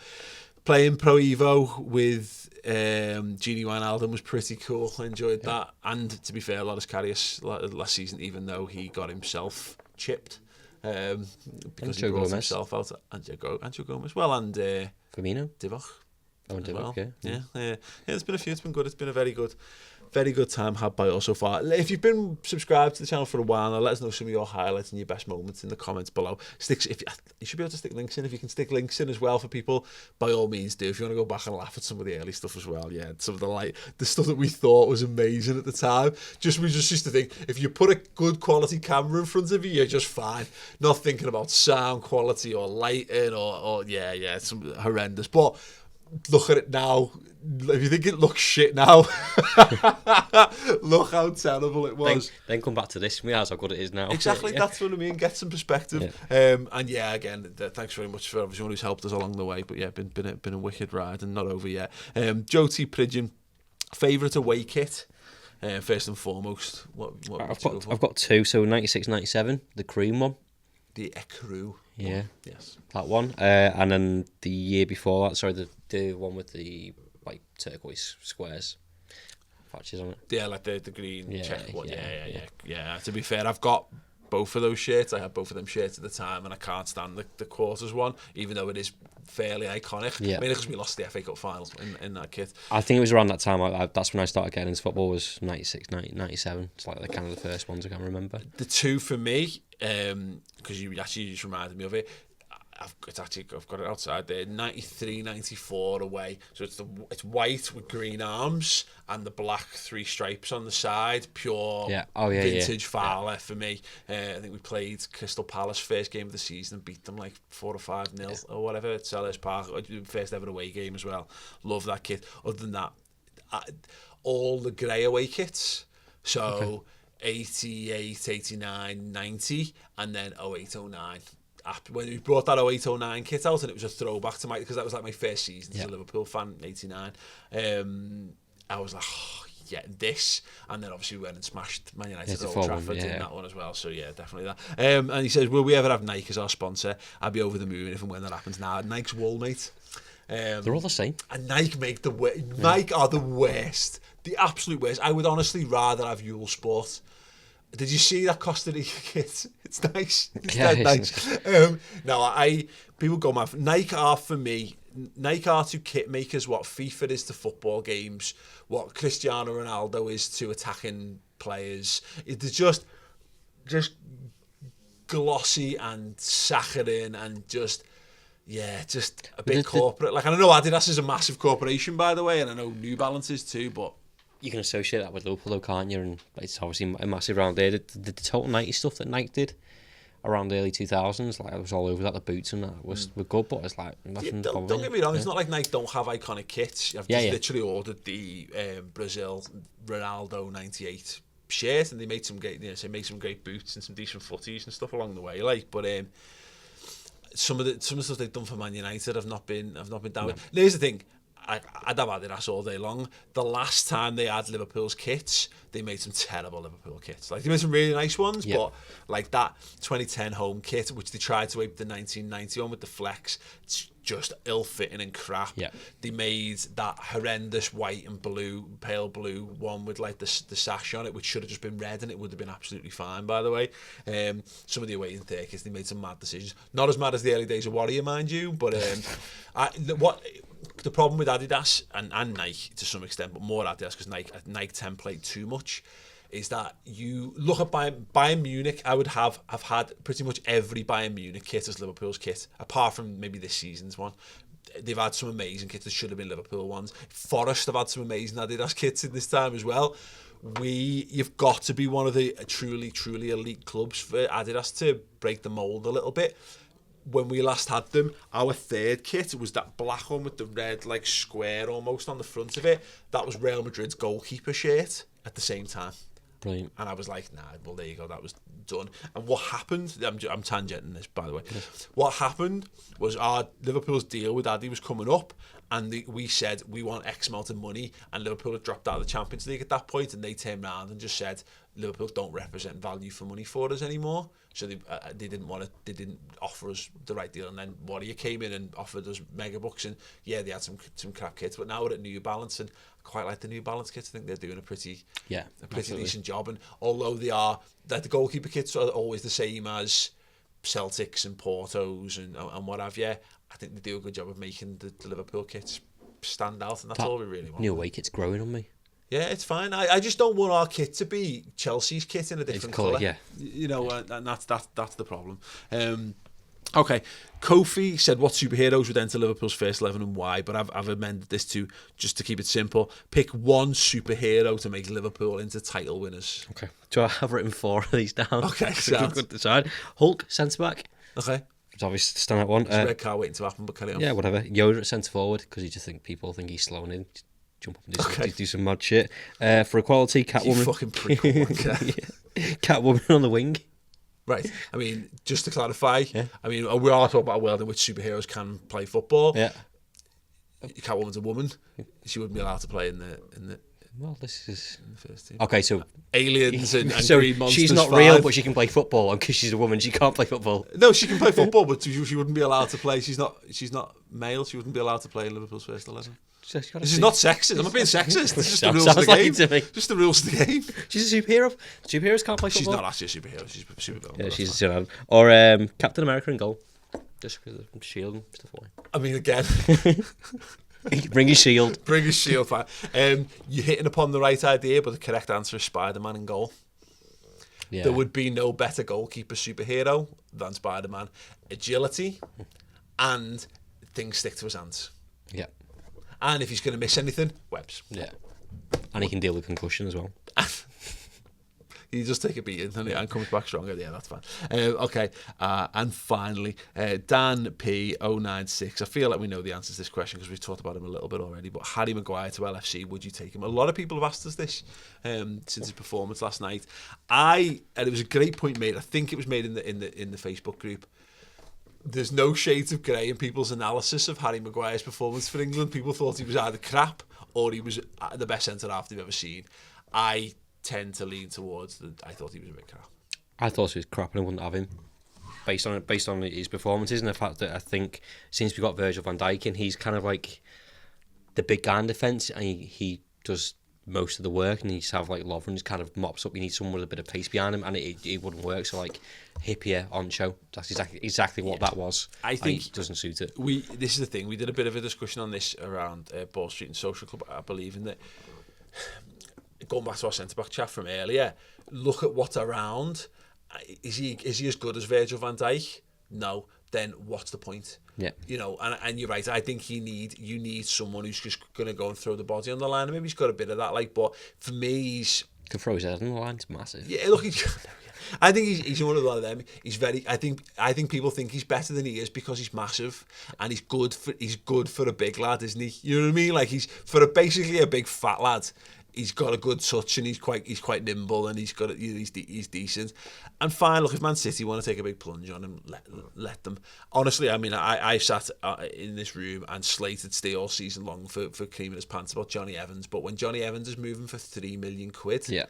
playing Pro Evo with Gini Wijnaldum was pretty cool. I enjoyed that, and to be fair, Loris Karius last season, even though he got himself chipped because he brought himself out, Ancho Gomez, well, and Firmino, Divock. Oh, Divock, well. Yeah. There's been a few. It's been good. It's been a very good time had by all so far. If you've been subscribed to the channel for a while now, let us know some of your highlights and your best moments in the comments below. You should be able to stick links in. If you can stick links in as well for people, by all means do. If you want to go back and laugh at some of the early stuff as well, some of the stuff that we thought was amazing at the time. We just used to think, if you put a good quality camera in front of you, you're just fine. Not thinking about sound quality or lighting or some horrendous. But look at it now. If you think it looks shit now, look how terrible it was. Then come back to this. Realize how good it is now. Exactly, that's what I mean. Get some perspective. And yeah, again, thanks very much for everyone who's helped us along the way. But yeah, been a wicked ride and not over yet. Joe T. Pridgeon, favourite away kit. First and foremost, what I've got two. So 96-97, the cream one. The Ecru. Yeah. Yes. That one. And then the year before that, sorry, the one with the like turquoise squares, patches on it. Yeah, like the green check one. Yeah. Yeah. To be fair, I've got both of those shirts. I had both of them shirts at the time, and I can't stand the quarters one, even though it is fairly iconic. Yeah. I mean, because we lost the FA Cup final in that kit. I think it was around that time. That's when I started getting into football. Was 96, 97. It's like the kind of the first ones I can remember. The two for me, because you actually just reminded me of it. I've got it outside there. 93, 94 away. So it's white with green arms and the black 3 stripes on the side. Pure vintage Fowler for me. I think we played Crystal Palace first game of the season and beat them like 4 or 5-0 or whatever at Selhurst Park. First ever away game as well. Love that kit. Other than that, all the grey away kits. So 88, 89, 90 and then 08, 09. When we brought that 08-09 kit out, and it was a throwback to my, because that was like my first season as a Liverpool fan, 89. I was like, oh, yeah, this, and then obviously we went and smashed Man United at Old Trafford in that one as well. So yeah, definitely that. And he says, will we ever have Nike as our sponsor? I'd be over the moon if and when that happens. Now, Nike's wool, mate. They're all the same. And Nike make Nike are the worst, the absolute worst. I would honestly rather have Yule Sport. Did you see that Costa Rica kit? It's nice. It's dead nice. People go mad. Nike are for me. Nike are to kit makers what FIFA is to football games, what Cristiano Ronaldo is to attacking players. It's just glossy and saccharine and just a bit corporate. Like, I know Adidas is a massive corporation, by the way, and I know New Balance is too, but you can associate that with Liverpool, though, can't you? And it's obviously a massive around there. The total 90 stuff that Nike did around the early 2000s, like, I was all over that. The boots and that were good, but it's like nothing. Don't get me wrong, it's not like Nike don't have iconic kits. I've just literally ordered the Brazil Ronaldo 98 shirt, and they made some great, made some great boots and some decent footies and stuff along the way. Like, but some of the stuff they've done for Man United, I've not been down with. Here's the thing. I'd have Adidas all day long. The last time they had Liverpool's kits, they made some terrible Liverpool kits. Like, they made some really nice ones, but like that 2010 home kit, which they tried to ape the 1990 one with the flex, it's just ill-fitting and crap. Yeah. They made that horrendous white and blue, pale blue one with like the sash on it, which should have just been red, and it would have been absolutely fine, by the way. Some of the away in there kits, they made some mad decisions. Not as mad as the early days of Warrior, mind you, but the problem with Adidas and Nike to some extent, but more Adidas because Nike template too much, is that you look at Bayern Munich. I would have had pretty much every Bayern Munich kit as Liverpool's kit, apart from maybe this season's one. They've had some amazing kits that should have been Liverpool ones. Forest have had some amazing Adidas kits in this time as well. You've got to be one of the truly elite clubs for Adidas to break the mould a little bit. When we last had them, our third kit was that black one with the red like square almost on the front of it. That was Real Madrid's Goalkeeper shirt at the same time. Brilliant. And I was like, nah, well, there you go, that was done. And what happened, I'm tangenting this, by the way. Yes. What happened was our Liverpool's deal with Adi was coming up, and we said, we want X amount of money, and Liverpool had dropped out of the Champions League at that point, and they turned around and just said, Liverpool don't represent value for money for us anymore. So they didn't offer us the right deal, and then Warrior came in and offered us mega bucks, and they had some crap kits, but now we're at New Balance, and I quite like the New Balance kits. I think they're doing a pretty decent job, and although the Goalkeeper kits are always the same as Celtics and Portos and what have you, I think they do a good job of making the Liverpool kits stand out, and that's all we really want. New away kit's growing on me. Yeah, it's fine. I just don't want our kit to be Chelsea's kit in a different colour. Yeah. And that's the problem. Okay, Kofi said what superheroes would enter Liverpool's first 11 and why, but I've amended this to, just to keep it simple, pick one superhero to make Liverpool into title winners. Okay. Do I have written 4 of these down? Okay, so good decide. Hulk, centre-back. Okay. was obviously the standout one. Red card waiting to happen, but carry on. Yeah, whatever. Yoda at centre forward because you just think people think he's slowing in, jump up and do some mad shit. For equality, Catwoman. You fucking prick. Catwoman on the wing. Right. I mean, just to clarify, I mean, we are talking about a world in which superheroes can play football. Yeah. Catwoman's a woman. She wouldn't be allowed to play in the Well, this is in the first team. okay. So aliens and so green monsters. she's not fine. real, but she can play football. And because she's a woman, she can't play football. No, she can play football, but she wouldn't be allowed to play. She's not male. She wouldn't be allowed to play in Liverpool's first 11. This is not sexist. I'm not being sexist. It's just the rules of the game. To me. Just the rules of the game. She's a superhero. Superheroes can't play She's football. not actually a superhero. She's a supervillain. Yeah, she's a or Captain America in goal. Just because of shield and stuff like. I mean, again, Bring your shield. bring a shield. You're hitting upon the right idea, but the correct answer is Spider-Man in goal. Yeah. There would be no better goalkeeper superhero than Spider-Man. Agility and things stick to his hands. Yeah. And if he's going to miss anything, webs. Yeah. And he can deal with concussion as well. He just take a beating and comes back stronger. Yeah, that's fine. Okay, and finally, Dan P096. I feel like we know the answer to this question because we've talked about him a little bit already. But Harry Maguire to LFC, would you take him? A lot of people have asked us this since his performance last night. And it was a great point made. I think it was made in the Facebook group. There's no shades of grey in people's analysis of Harry Maguire's performance for England. People thought he was either crap or he was the best centre half they've ever seen. I tend to lean towards I thought he was a bit crap. I thought he was crap and I wouldn't have him based on his performances and the fact that I think since we got Virgil van Dijk in, he's kind of like the big guy in defence and he does most of the work and he's have like Lovren just kind of mops up. You need someone with a bit of pace behind him and it wouldn't work. So like hippier on show. That's exactly what that was. I think it doesn't suit it. This is the thing. We did a bit of a discussion on this around Ball Street and Social Club. I believe in that. Going back to our centre-back chat from earlier, look at what's around. Is he as good as Virgil van Dijk? No. Then what's the point? Yeah. You know, and you're right. I think you need someone who's just going to go and throw the body on the line. Maybe he's got a bit of that, but for me, he's... Can throw his head on the line. It's massive. Yeah, look, I think he's one of them. He's very... I think people think he's better than he is because he's massive and he's good for a big lad, isn't he? You know what I mean? Like he's basically a big fat lad. He's got a good touch and he's quite nimble and he's decent. And fine, look, if Man City want to take a big plunge on him, let them. Honestly, I mean, I sat in this room and slated Stay all season long for creaming his pants about Johnny Evans. But when Johnny Evans is moving for £3 million, yeah,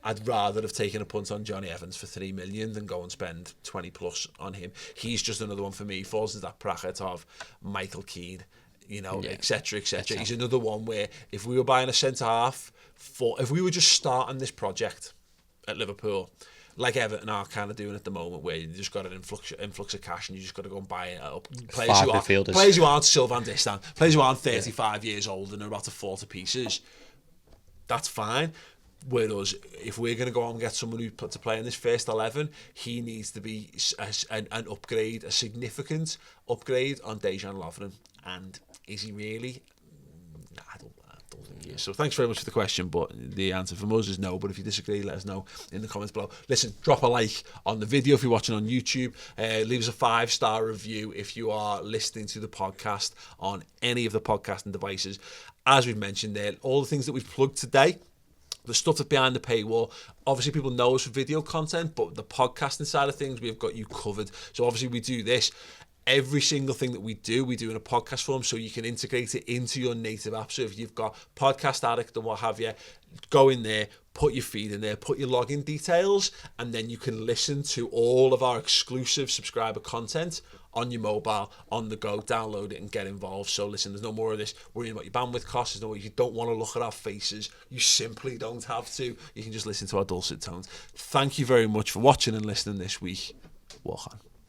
I'd rather have taken a punt on Johnny Evans for $3 million than go and spend 20 plus on him. He's just another one for me. He falls into that bracket of Michael Keane, you know, etc. He's another one where if we were buying a centre half, if we were just starting this project at Liverpool, like Everton are kind of doing at the moment, where you just got an influx of cash and you just got to go and buy it up. Players who aren't Sylvain Distin, players who aren't 35 years old and are about to fall to pieces, that's fine. Whereas if we're going to go on and get someone who to play in this first 11, he needs to be an upgrade, a significant upgrade on Dejan Lovren. And is he really? I don't think he is. So thanks very much for the question, but the answer from us is no. But if you disagree, let us know in the comments below. Listen, drop a like on the video if you're watching on YouTube. Leave us a 5-star review if you are listening to the podcast on any of the podcasting devices. As we've mentioned there, all the things that we've plugged today, the stuff that's behind the paywall, obviously people know us for video content, but the podcasting side of things, we've got you covered. So obviously we do this. Every single thing that we do in a podcast form, so you can integrate it into your native app. So if you've got Podcast Addict and what have you, go in there, put your feed in there, put your login details, and then you can listen to all of our exclusive subscriber content on your mobile, on the go, download it and get involved. So listen, there's no more of this worrying about your bandwidth costs. There's no, if you don't want to look at our faces, you simply don't have to. You can just listen to our dulcet tones. Thank you very much for watching and listening this week. Walk on.